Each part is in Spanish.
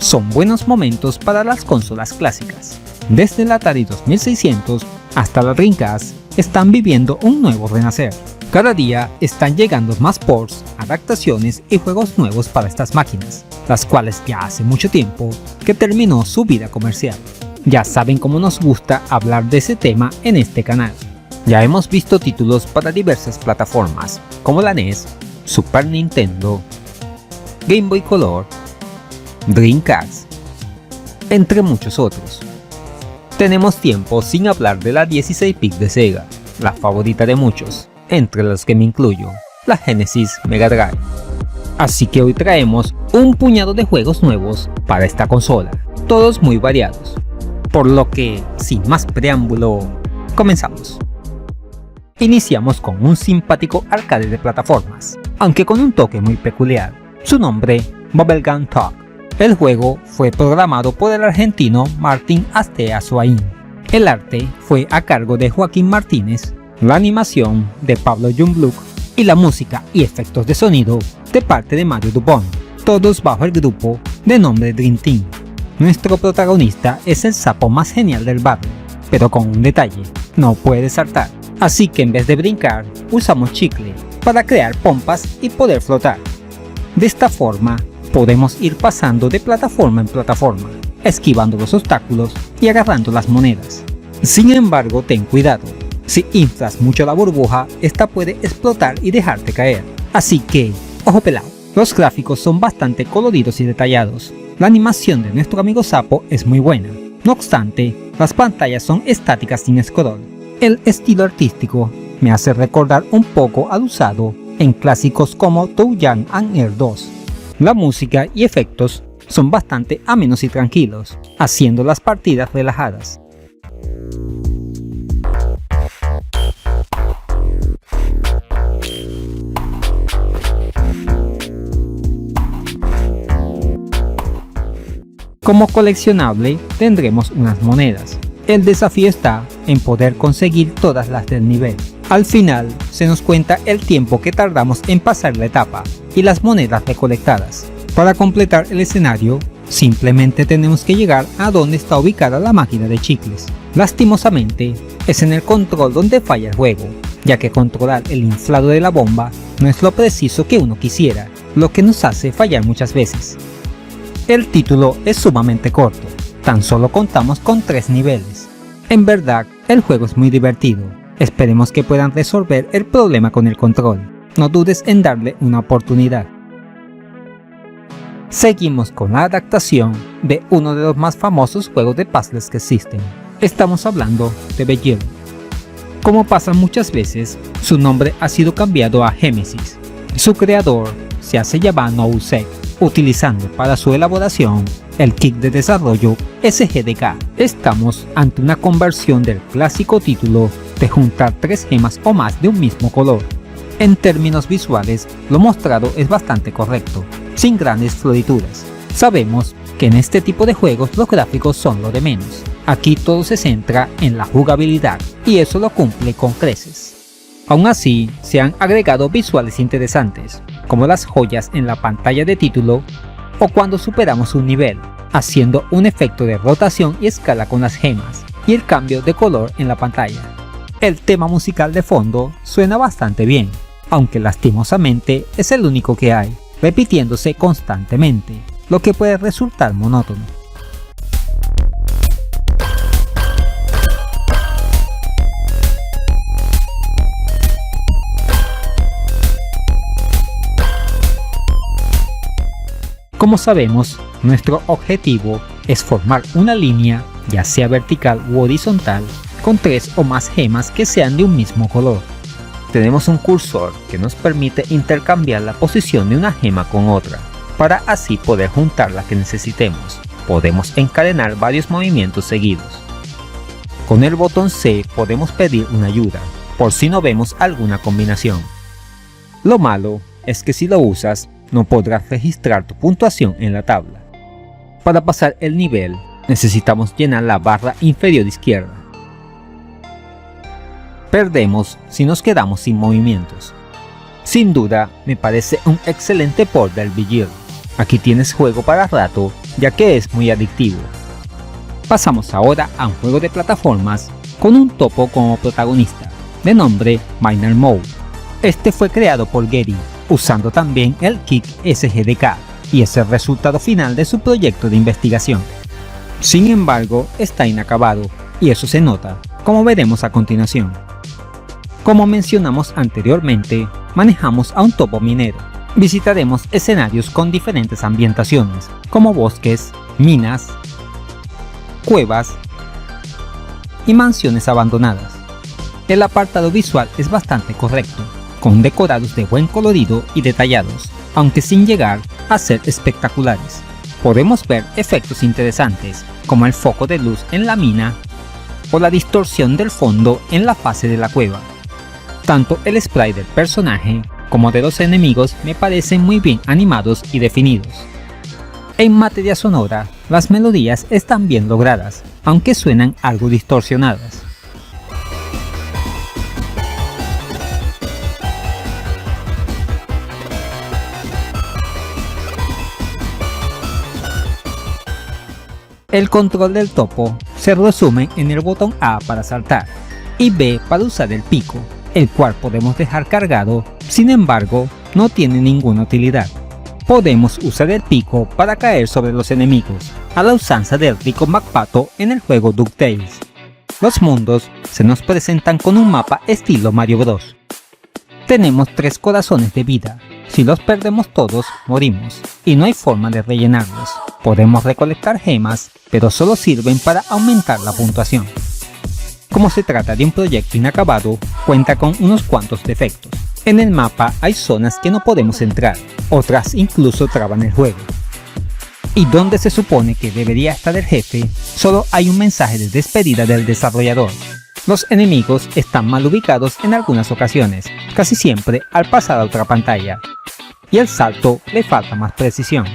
son buenos momentos para las consolas clásicas. Desde el Atari 2600 hasta la Dreamcast están viviendo un nuevo renacer. Cada día están llegando más ports, adaptaciones y juegos nuevos para estas máquinas, las cuales ya hace mucho tiempo que terminó su vida comercial. Ya saben cómo nos gusta hablar de ese tema en este canal. Ya hemos visto títulos para diversas plataformas, como la NES, Super Nintendo, Game Boy Color, Dreamcast, entre muchos otros. Tenemos tiempo sin hablar de la 16-bit de Sega, la favorita de muchos, entre los que me incluyo, la Genesis Mega Drive. Así que hoy traemos un puñado de juegos nuevos para esta consola, todos muy variados. Por lo que, sin más preámbulo, comenzamos. Iniciamos con un simpático arcade de plataformas, aunque con un toque muy peculiar. Su nombre, Bubblegum Talk. El juego fue programado por el argentino Martín Asteazuain. El arte fue a cargo de Joaquín Martínez, la animación de Pablo Jungbluck y la música y efectos de sonido de parte de Mario Dupont, todos bajo el grupo de nombre Dream Team. Nuestro protagonista es el sapo más genial del barrio, pero con un detalle, no puede saltar, así que en vez de brincar, usamos chicle para crear pompas y poder flotar. De esta forma, podemos ir pasando de plataforma en plataforma, esquivando los obstáculos y agarrando las monedas. Sin embargo, ten cuidado, si inflas mucho la burbuja, esta puede explotar y dejarte caer. Así que, ojo pelado, los gráficos son bastante coloridos y detallados. La animación de nuestro amigo sapo es muy buena. No obstante, las pantallas son estáticas sin scroll. El estilo artístico me hace recordar un poco al usado en clásicos como Touhou and Earth 2. La música y efectos son bastante amenos y tranquilos, haciendo las partidas relajadas. Como coleccionable tendremos unas monedas. El desafío está en poder conseguir todas las del nivel. Al final se nos cuenta el tiempo que tardamos en pasar la etapa y las monedas recolectadas. Para completar el escenario, simplemente tenemos que llegar a donde está ubicada la máquina de chicles. Lastimosamente, es en el control donde falla el juego, ya que controlar el inflado de la bomba no es lo preciso que uno quisiera, lo que nos hace fallar muchas veces. El título es sumamente corto, tan solo contamos con 3 niveles. En verdad, el juego es muy divertido. Esperemos que puedan resolver el problema con el control. No dudes en darle una oportunidad. Seguimos con la adaptación de uno de los más famosos juegos de puzzles que existen. Estamos hablando de Bejeweled. Como pasa muchas veces, su nombre ha sido cambiado a Genesis. Su creador se hace llamar Nousek, utilizando para su elaboración el kit de desarrollo SGDK. Estamos ante una conversión del clásico título de juntar 3 gemas o más de un mismo color. En términos visuales, lo mostrado es bastante correcto, sin grandes florituras. Sabemos que en este tipo de juegos los gráficos son lo de menos. Aquí todo se centra en la jugabilidad y eso lo cumple con creces. Aún así, se han agregado visuales interesantes, como las joyas en la pantalla de título o cuando superamos un nivel, haciendo un efecto de rotación y escala con las gemas y el cambio de color en la pantalla. El tema musical de fondo suena bastante bien, aunque lastimosamente es el único que hay, repitiéndose constantemente, lo que puede resultar monótono. Como sabemos, nuestro objetivo es formar una línea, ya sea vertical u horizontal, con 3 o más gemas que sean de un mismo color. Tenemos un cursor que nos permite intercambiar la posición de una gema con otra, para así poder juntar la que necesitemos. Podemos encadenar varios movimientos seguidos. Con el botón C podemos pedir una ayuda, por si no vemos alguna combinación. Lo malo es que si lo usas, no podrás registrar tu puntuación en la tabla. Para pasar el nivel, necesitamos llenar la barra inferior izquierda. Perdemos si nos quedamos sin movimientos. Sin duda, me parece un excelente port del Bejeweled. Aquí tienes juego para rato ya que es muy adictivo. Pasamos ahora a un juego de plataformas con un topo como protagonista, de nombre Miner Moe. Este fue creado por Gary, usando también el Kick SGDK, y es el resultado final de su proyecto de investigación. Sin embargo, está inacabado, y eso se nota, como veremos a continuación. Como mencionamos anteriormente, manejamos a un topo minero. Visitaremos escenarios con diferentes ambientaciones, como bosques, minas, cuevas y mansiones abandonadas. El apartado visual es bastante correcto, con decorados de buen colorido y detallados, aunque sin llegar a ser espectaculares. Podemos ver efectos interesantes, como el foco de luz en la mina o la distorsión del fondo en la fase de la cueva. Tanto el sprite del personaje como de los enemigos me parecen muy bien animados y definidos. En materia sonora, las melodías están bien logradas, aunque suenan algo distorsionadas. El control del topo se resume en el botón A para saltar y B para usar el pico, el cual podemos dejar cargado, sin embargo, no tiene ninguna utilidad. Podemos usar el pico para caer sobre los enemigos, a la usanza del Rico McPato en el juego DuckTales. Los mundos se nos presentan con un mapa estilo Mario Bros. Tenemos 3 corazones de vida. Si los perdemos todos, morimos, y no hay forma de rellenarlos. Podemos recolectar gemas, pero solo sirven para aumentar la puntuación. Como se trata de un proyecto inacabado, cuenta con unos cuantos defectos. En el mapa hay zonas que no podemos entrar, otras incluso traban el juego. Y donde se supone que debería estar el jefe, solo hay un mensaje de despedida del desarrollador. Los enemigos están mal ubicados en algunas ocasiones, casi siempre al pasar a otra pantalla, y el salto le falta más precisión.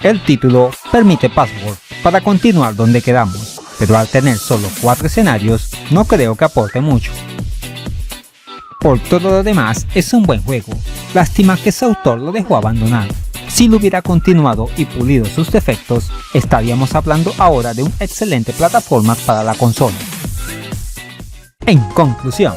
El título permite password para continuar donde quedamos, pero al tener solo 4 escenarios, no creo que aporte mucho. Por todo lo demás, es un buen juego, lástima que su autor lo dejó abandonado. Si lo hubiera continuado y pulido sus defectos, estaríamos hablando ahora de un excelente plataforma para la consola. En conclusión,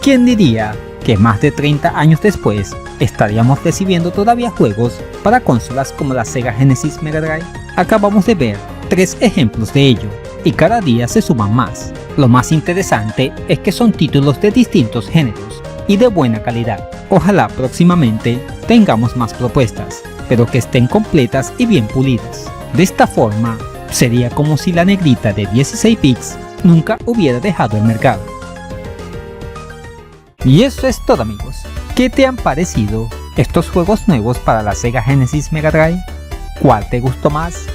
¿quién diría que más de 30 años después estaríamos recibiendo todavía juegos para consolas como la Sega Genesis Mega Drive? Acabamos de ver 3 ejemplos de ello, y cada día se suman más. Lo más interesante es que son títulos de distintos géneros y de buena calidad. Ojalá próximamente tengamos más propuestas, pero que estén completas y bien pulidas. De esta forma, sería como si la negrita de 16 bits nunca hubiera dejado el mercado. Y eso es todo, amigos. ¿Qué te han parecido estos juegos nuevos para la Sega Genesis Mega Drive? ¿Cuál te gustó más?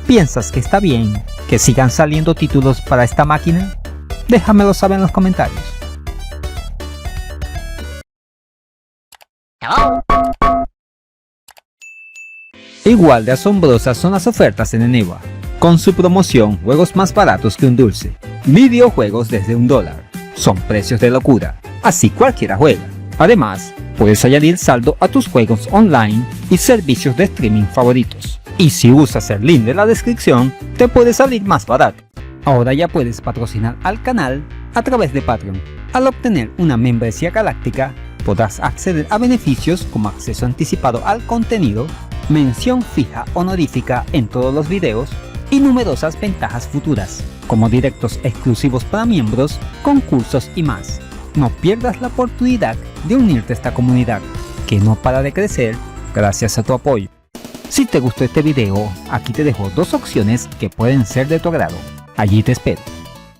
¿Piensas que está bien que sigan saliendo títulos para esta máquina? Déjamelo saber en los comentarios. Igual de asombrosas son las ofertas en Eneba, con su promoción Juegos más baratos que un dulce, videojuegos desde $1, son precios de locura, así cualquiera juega. Además, puedes añadir saldo a tus juegos online y servicios de streaming favoritos. Y si usas el link de la descripción, te puede salir más barato. Ahora ya puedes patrocinar al canal a través de Patreon. Al obtener una membresía galáctica, podrás acceder a beneficios como acceso anticipado al contenido, mención fija honorífica en todos los videos y numerosas ventajas futuras, como directos exclusivos para miembros, concursos y más. No pierdas la oportunidad de unirte a esta comunidad, que no para de crecer gracias a tu apoyo. Si te gustó este video, aquí te dejo 2 opciones que pueden ser de tu agrado. Allí te espero.